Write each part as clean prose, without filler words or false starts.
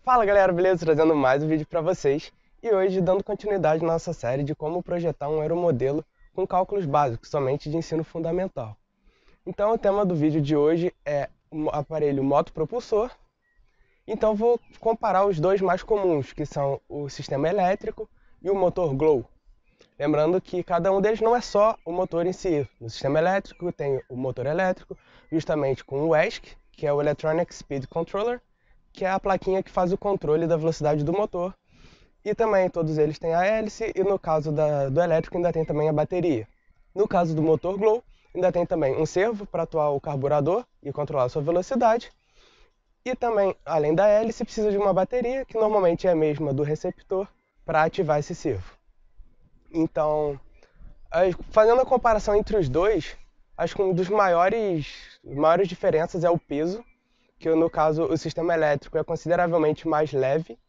Fala galera, beleza? Trazendo mais um vídeo para vocês e hoje dando continuidade na nossa série de como projetar um aeromodelo com cálculos básicos, somente de ensino fundamental. Então o tema do vídeo de hoje é o aparelho motopropulsor. Então vou comparar os dois mais comuns, que são o sistema elétrico e o motor Glow. Lembrando que cada um deles não é só o motor em si. No sistema elétrico tem o motor elétrico, justamente com o ESC, que é o Electronic Speed Controller, que é a plaquinha que faz o controle da velocidade do motor. E também todos eles têm a hélice e no caso do elétrico ainda tem também a bateria. No caso do motor Glow, ainda tem também um servo para atuar o carburador e controlar a sua velocidade. E também, além da hélice, precisa de uma bateria, que normalmente é a mesma do receptor, para ativar esse servo. Então, fazendo a comparação entre os dois, acho que uma das maiores diferenças é o peso, que no caso o sistema elétrico é consideravelmente mais leve,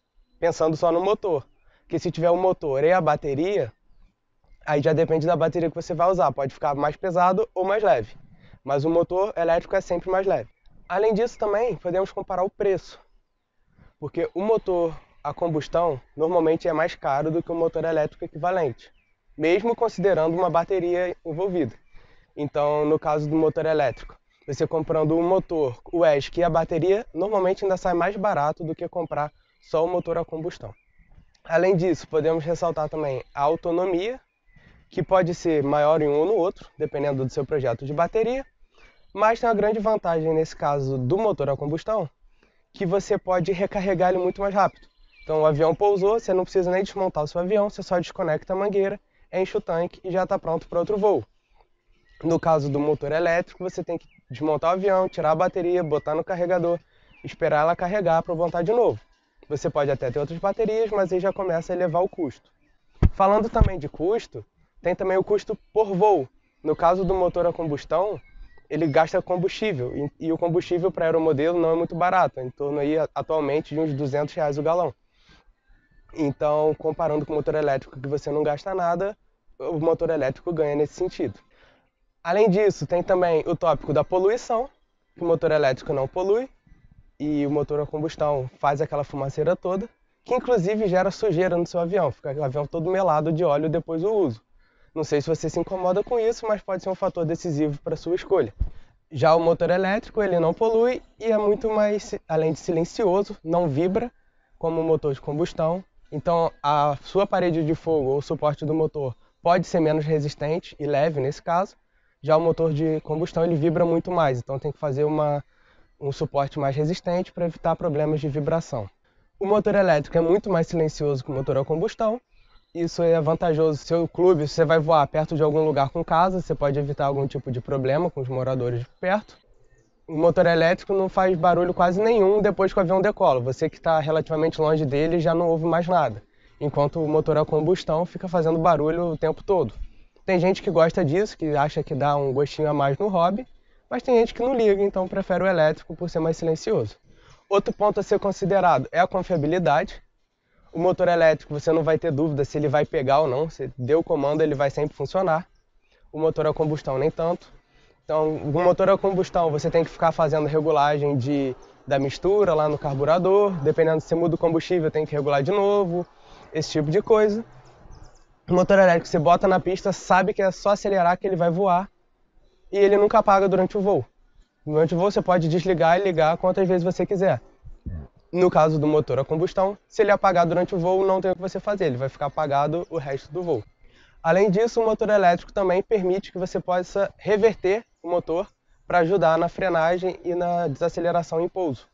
pensando só no motor. Que se tiver o motor e a bateria, aí já depende da bateria que você vai usar, pode ficar mais pesado ou mais leve. Mas o motor elétrico é sempre mais leve. Além disso também, podemos comparar o preço, porque o motor a combustão normalmente é mais caro do que o motor elétrico equivalente, mesmo considerando uma bateria envolvida. Então, no caso do motor elétrico, você comprando o motor, o ESC e a bateria, normalmente ainda sai mais barato do que comprar só o motor a combustão. Além disso, podemos ressaltar também a autonomia, que pode ser maior em um ou no outro, dependendo do seu projeto de bateria, mas tem uma grande vantagem nesse caso do motor a combustão, que você pode recarregar ele muito mais rápido. Então o avião pousou, você não precisa nem desmontar o seu avião, você só desconecta a mangueira, enche o tanque e já está pronto para outro voo. No caso do motor elétrico, você tem que desmontar o avião, tirar a bateria, botar no carregador, esperar ela carregar para voltar de novo. Você pode até ter outras baterias, mas aí já começa a elevar o custo. Falando também de custo, tem também o custo por voo. No caso do motor a combustão, ele gasta combustível, e o combustível para aeromodelo não é muito barato, em torno aí atualmente de uns R$200 o galão. Então, comparando com o motor elétrico, que você não gasta nada, o motor elétrico ganha nesse sentido. Além disso, tem também o tópico da poluição, que o motor elétrico não polui, e o motor a combustão faz aquela fumaceira toda, que inclusive gera sujeira no seu avião, fica o avião todo melado de óleo depois do uso. Não sei se você se incomoda com isso, mas pode ser um fator decisivo para a sua escolha. Já o motor elétrico, ele não polui e é muito mais, além de silencioso, não vibra como o motor de combustão. Então, a sua parede de fogo ou o suporte do motor pode ser menos resistente e leve nesse caso. Já o motor de combustão, ele vibra muito mais, então tem que fazer um suporte mais resistente para evitar problemas de vibração. O motor elétrico é muito mais silencioso que o motor a combustão. Isso é vantajoso. Seu clube, se você vai voar perto de algum lugar com casa, você pode evitar algum tipo de problema com os moradores de perto. O motor elétrico não faz barulho quase nenhum depois que o avião decola. Você que está relativamente longe dele já não ouve mais nada, enquanto o motor a combustão fica fazendo barulho o tempo todo. Tem gente que gosta disso, que acha que dá um gostinho a mais no hobby, mas tem gente que não liga, então prefere o elétrico por ser mais silencioso. Outro ponto a ser considerado é a confiabilidade. O motor elétrico você não vai ter dúvida se ele vai pegar ou não, se deu o comando ele vai sempre funcionar. O motor a combustão nem tanto. Então, o motor a combustão você tem que ficar fazendo regulagem da mistura lá no carburador, dependendo se muda o combustível tem que regular de novo, esse tipo de coisa. O motor elétrico você bota na pista, sabe que é só acelerar que ele vai voar e ele nunca apaga durante o voo. Durante o voo você pode desligar e ligar quantas vezes você quiser. No caso do motor a combustão, se ele apagar durante o voo, não tem o que você fazer, ele vai ficar apagado o resto do voo. Além disso, o motor elétrico também permite que você possa reverter o motor para ajudar na frenagem e na desaceleração em pouso.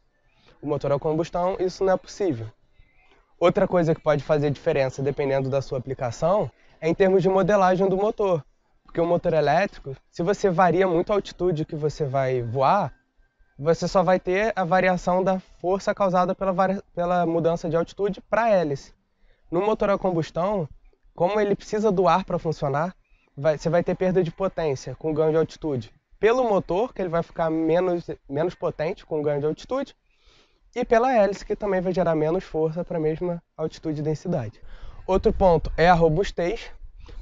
O motor a combustão, isso não é possível. Outra coisa que pode fazer diferença, dependendo da sua aplicação, é em termos de modelagem do motor. Porque o motor elétrico, se você varia muito a altitude que você vai voar, você só vai ter a variação da força causada pela mudança de altitude para a hélice. No motor a combustão, como ele precisa do ar para funcionar, você vai ter perda de potência com ganho de altitude. Pelo motor, que ele vai ficar menos potente com ganho de altitude, e pela hélice, que também vai gerar menos força para a mesma altitude e densidade. Outro ponto é a robustez,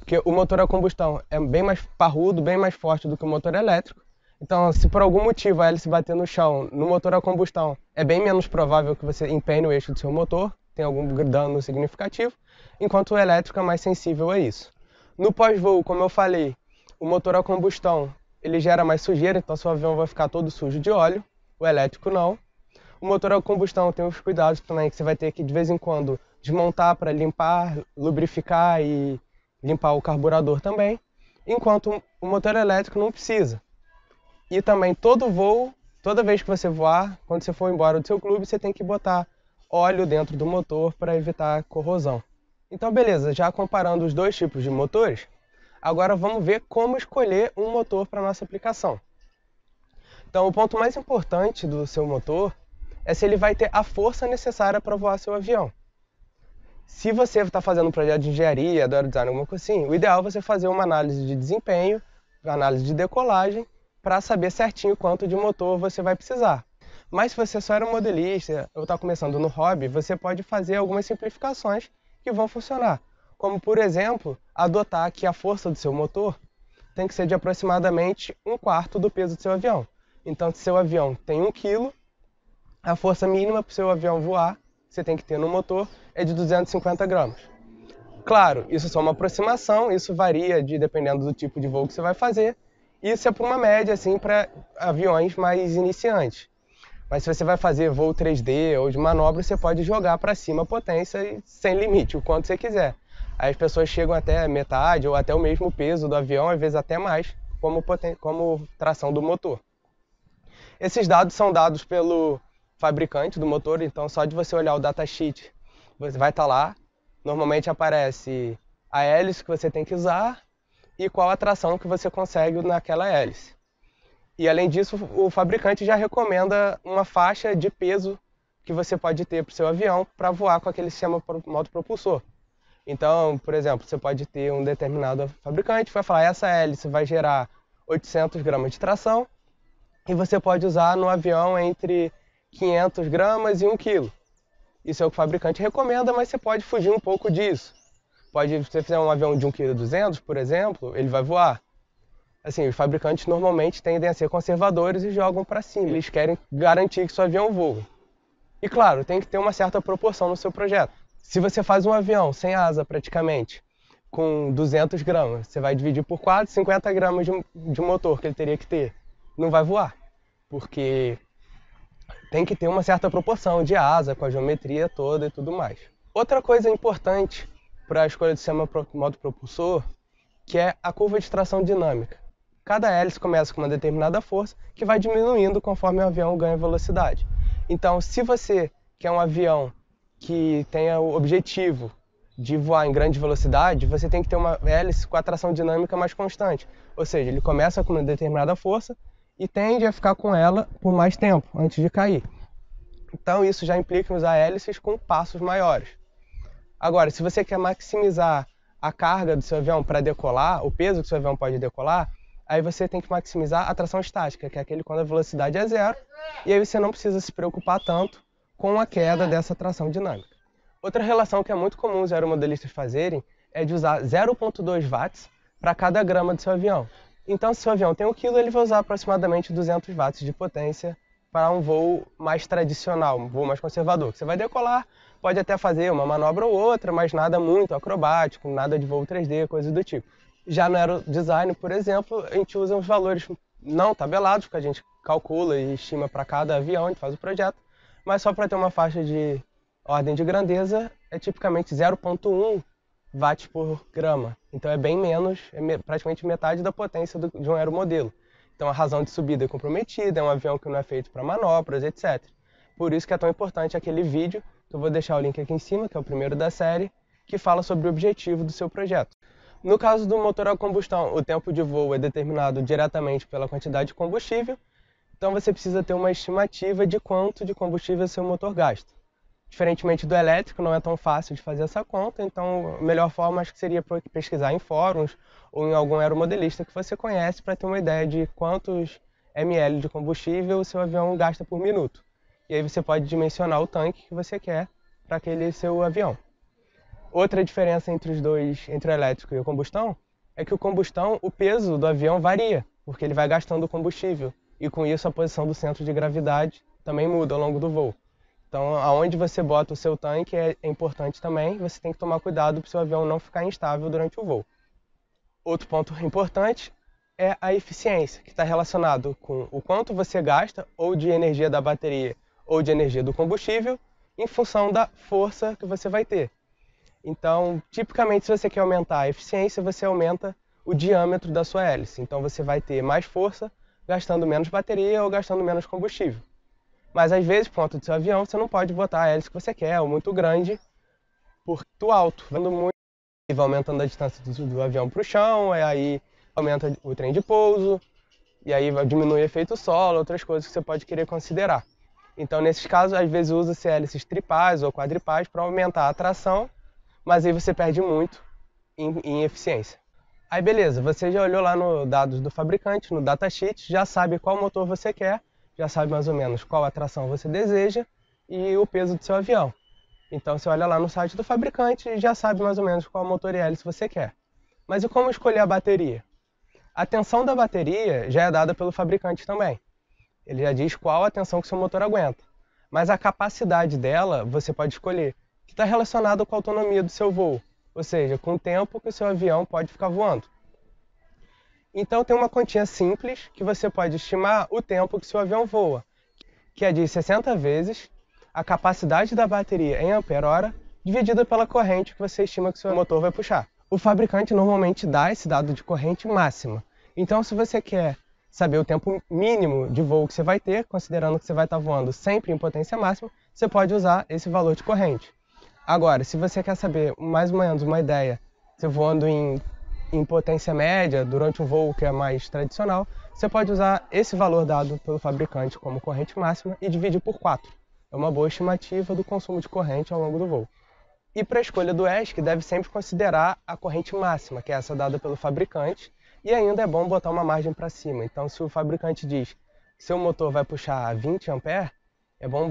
porque o motor a combustão é bem mais parrudo, bem mais forte do que o motor elétrico. Então, se por algum motivo a hélice bater no chão, no motor a combustão, é bem menos provável que você empenhe o eixo do seu motor, tem algum dano significativo, enquanto o elétrico é mais sensível a isso. No pós-voo, como eu falei, o motor a combustão ele gera mais sujeira, então seu avião vai ficar todo sujo de óleo, o elétrico não. O motor a combustão tem os cuidados também que você vai ter que de vez em quando desmontar para limpar, lubrificar e limpar o carburador também, enquanto o motor elétrico não precisa. E também todo voo, toda vez que você voar, quando você for embora do seu clube, você tem que botar óleo dentro do motor para evitar corrosão. Então beleza, já comparando os dois tipos de motores, agora vamos ver como escolher um motor para nossa aplicação. Então o ponto mais importante do seu motor é se ele vai ter a força necessária para voar seu avião. Se você está fazendo um projeto de engenharia, aerodesign, alguma coisa assim, o ideal é você fazer uma análise de desempenho, análise de decolagem, para saber certinho quanto de motor você vai precisar. Mas se você só era modelista ou está começando no hobby, você pode fazer algumas simplificações que vão funcionar. Como, por exemplo, adotar que a força do seu motor tem que ser de aproximadamente 1/4 do peso do seu avião. Então, se seu avião tem 1 kg, a força mínima para o seu avião voar, que você tem que ter no motor, é de 250 gramas. Claro, isso é só uma aproximação, isso varia dependendo do tipo de voo que você vai fazer. Isso é para uma média, assim, para aviões mais iniciantes. Mas se você vai fazer voo 3D ou de manobra, você pode jogar para cima a potência sem limite, o quanto você quiser. Aí as pessoas chegam até metade ou até o mesmo peso do avião, às vezes até mais, como tração do motor. Esses dados são dados pelo fabricante do motor, então só de você olhar o datasheet, você vai estar lá. Normalmente aparece a hélice que você tem que usar e qual a tração que você consegue naquela hélice. E além disso, o fabricante já recomenda uma faixa de peso que você pode ter para o seu avião para voar com aquele sistema motopropulsor. Então, por exemplo, você pode ter um determinado fabricante que vai falar essa hélice vai gerar 800 gramas de tração e você pode usar no avião entre 500 gramas e 1 kg. Isso é o que o fabricante recomenda, mas você pode fugir um pouco disso. Se você fizer um avião de 1,2 kg, por exemplo, ele vai voar. Assim, os fabricantes normalmente tendem a ser conservadores e jogam para cima. Eles querem garantir que seu avião voe. E claro, tem que ter uma certa proporção no seu projeto. Se você faz um avião sem asa praticamente, com 200 gramas, você vai dividir por 4, 50 gramas de motor que ele teria que ter. Não vai voar, porque tem que ter uma certa proporção de asa, com a geometria toda e tudo mais. Outra coisa importante para a escolha do sistema motopropulsor, que é a curva de tração dinâmica. Cada hélice começa com uma determinada força que vai diminuindo conforme o avião ganha velocidade. Então, se você quer um avião que tenha o objetivo de voar em grande velocidade, você tem que ter uma hélice com a tração dinâmica mais constante. Ou seja, ele começa com uma determinada força e tende a ficar com ela por mais tempo, antes de cair. Então, isso já implica em usar hélices com passos maiores. Agora, se você quer maximizar a carga do seu avião para decolar, o peso que o seu avião pode decolar, aí você tem que maximizar a tração estática, que é aquele quando a velocidade é zero, e aí você não precisa se preocupar tanto com a queda dessa tração dinâmica. Outra relação que é muito comum os aeromodelistas fazerem é de usar 0,2 watts para cada grama do seu avião. Então, se o seu avião tem 1 kg, ele vai usar aproximadamente 200 watts de potência para um voo mais tradicional, um voo mais conservador. Você vai decolar, pode até fazer uma manobra ou outra, mas nada muito acrobático, nada de voo 3D, coisa do tipo. Já no aerodesign, por exemplo, a gente usa os valores não tabelados, que a gente calcula e estima para cada avião, a gente faz o projeto, mas só para ter uma faixa de ordem de grandeza, é tipicamente 0,1 watts por grama. Então é bem menos, é praticamente metade da potência de um aeromodelo. Então a razão de subida é comprometida, é um avião que não é feito para manobras, etc. Por isso que é tão importante aquele vídeo, que eu vou deixar o link aqui em cima, que é o primeiro da série, que fala sobre o objetivo do seu projeto. No caso do motor a combustão, o tempo de voo é determinado diretamente pela quantidade de combustível, então você precisa ter uma estimativa de quanto de combustível seu motor gasta. Diferentemente do elétrico, não é tão fácil de fazer essa conta, então a melhor forma acho que seria pesquisar em fóruns ou em algum aeromodelista que você conhece para ter uma ideia de quantos ml de combustível o seu avião gasta por minuto. E aí você pode dimensionar o tanque que você quer para aquele seu avião. Outra diferença entre os dois, entre o elétrico e o combustão, é que o combustão, o peso do avião varia. porque ele vai gastando combustível e com isso a posição do centro de gravidade também muda ao longo do voo. Então, aonde você bota o seu tanque é importante também, você tem que tomar cuidado para o seu avião não ficar instável durante o voo. Outro ponto importante é a eficiência, que está relacionado com o quanto você gasta ou de energia da bateria ou de energia do combustível em função da força que você vai ter. Então, tipicamente, se você quer aumentar a eficiência, você aumenta o diâmetro da sua hélice. Então, você vai ter mais força gastando menos bateria ou gastando menos combustível. Mas, às vezes, por conta do seu avião, você não pode botar a hélice que você quer, ou muito grande, por muito alto. Vendo muito, e vai aumentando a distância do avião para o chão, e aí aumenta o trem de pouso, e aí diminui o efeito solo, outras coisas que você pode querer considerar. Então, nesses casos, às vezes usa-se hélices tripais ou quadripais para aumentar a tração, mas aí você perde muito em eficiência. Aí beleza, você já olhou lá no dados do fabricante, no datasheet, já sabe qual motor você quer, já sabe mais ou menos qual a tração você deseja e o peso do seu avião. Então você olha lá no site do fabricante e já sabe mais ou menos qual motor e hélice você quer. Mas e como escolher a bateria? A tensão da bateria já é dada pelo fabricante também. Ele já diz qual a tensão que seu motor aguenta. Mas a capacidade dela você pode escolher, que está relacionado com a autonomia do seu voo, ou seja, com o tempo que o seu avião pode ficar voando. Então tem uma continha simples que você pode estimar o tempo que seu avião voa, que é de 60 vezes a capacidade da bateria em ampere-hora dividida pela corrente que você estima que seu motor vai puxar. O fabricante normalmente dá esse dado de corrente máxima. Então se você quer saber o tempo mínimo de voo que você vai ter, considerando que você vai estar voando sempre em potência máxima, você pode usar esse valor de corrente. Agora, se você quer saber mais ou menos uma ideia, você voando em potência média, durante um voo que é mais tradicional, você pode usar esse valor dado pelo fabricante como corrente máxima e dividir por 4. É uma boa estimativa do consumo de corrente ao longo do voo. E para a escolha do ESC, deve sempre considerar a corrente máxima, que é essa dada pelo fabricante, e ainda é bom botar uma margem para cima. Então, se o fabricante diz que seu motor vai puxar 20 A, é bom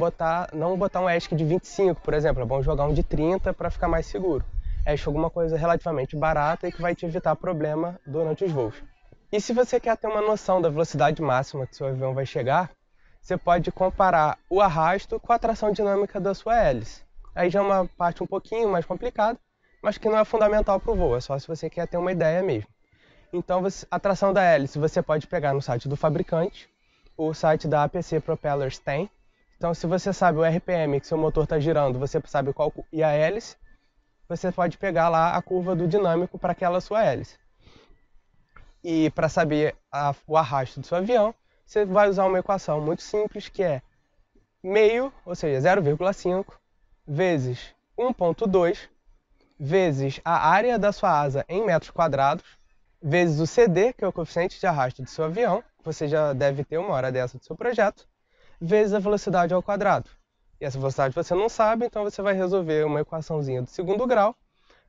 não botar um ESC de 25, por exemplo. É bom jogar um de 30 para ficar mais seguro. ESC é alguma coisa relativamente barata e que vai te evitar problema durante os voos. E se você quer ter uma noção da velocidade máxima que seu avião vai chegar, você pode comparar o arrasto com a tração dinâmica da sua hélice. Aí já é uma parte um pouquinho mais complicada, mas que não é fundamental para o voo, é só se você quer ter uma ideia mesmo. Então, a tração da hélice você pode pegar no site do fabricante, o site da APC Propellers tem. Então, se você sabe o RPM que seu motor está girando, você sabe qual e a hélice, você pode pegar lá a curva do dinâmico para aquela sua hélice. E para saber o arrasto do seu avião, você vai usar uma equação muito simples, que é meio, ou seja, 0,5, vezes 1,2, vezes a área da sua asa em metros quadrados, vezes o CD, que é o coeficiente de arrasto do seu avião, você já deve ter uma hora dessa do seu projeto, vezes a velocidade ao quadrado. E essa velocidade você não sabe, então você vai resolver uma equaçãozinha do segundo grau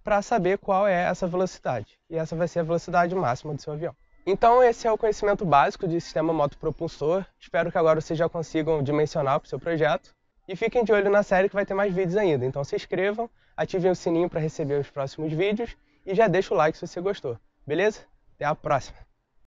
para saber qual é essa velocidade. E essa vai ser a velocidade máxima do seu avião. Então esse é o conhecimento básico de sistema motopropulsor. Espero que agora vocês já consigam dimensionar para o seu projeto. E fiquem de olho na série que vai ter mais vídeos ainda. Então se inscrevam, ativem o sininho para receber os próximos vídeos e já deixa o like se você gostou. Beleza? Até a próxima!